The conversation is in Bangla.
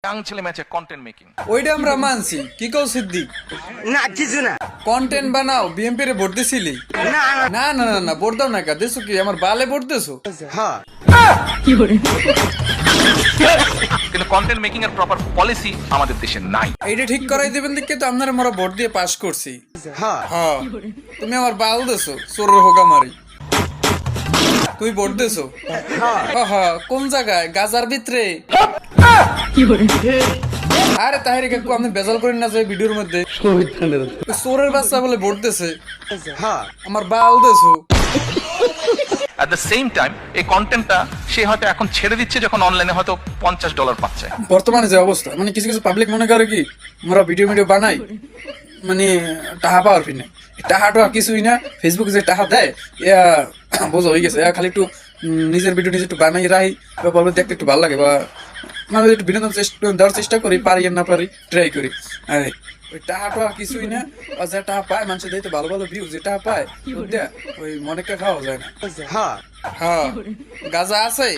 ইয়াং ছেলে ম্যাচে কন্টেন্ট মেকিং ওইটা আমরা মানছি কি কও সিদ্দিক না কিছু না কন্টেন্ট বানাও বিএমপি রে ভোট দিছিলি না না না না না ভোট দাও না কা দেছো কি আমার বালে ভোট দেছো হ্যাঁ কিন্তু কন্টেন্ট মেকিং এর প্রপার পলিসি আমাদের দেশে নাই। এইটা ঠিক করাই দিবেন দেখে তো আপনারা মোরা ভোট দিয়ে পাস করছি হ্যাঁ হ্যাঁ তুমি আমার বাল দেছো চোরের হোগা মারি তুই ভোট দেছো হ্যাঁ কোন জায়গায় গাজার ভিতরে আরে তাহিরি কাকু আপনি বেজাল করেন না যে ভিডিওর মধ্যে চোরের বাচ্চা বলে ভোট দেছে হ্যাঁ আমার বাল দেছো অ্যাট দ্য সেম টাইম এই কন্টেন্টটা সে হয়তো এখন ছেড়ে দিচ্ছে যখন অনলাইনে হয়তো $50 পাচ্ছে। বর্তমানে যে অবস্থা মানে কিছু কিছু পাবলিক মনে করে কি আমরা ভিডিও বানাই মানে টাহা পাওয়ার ফিনে টাহা টোহা কিছুই না ফেসবুকে যে টাহা দেয় ইয়া বোঝা হয়ে গেছে খালি একটু নিজের ভিডিও নিজে একটু বানাই রাখি বা বলবে দেখতে একটু ভালো লাগে বা মানে একটু বিনোদন দেওয়ার চেষ্টা করি পারি আর না পারি ট্রাই করি আরে ওই টাহা টোহা কিছুই না আর যে টাহা পায় মানুষের দেখতে ভালো ভালো ভিউ যে টাহা পায় ওই মনেকা খাওয়া যায় না হ্যাঁ হ্যাঁ গাজা আছে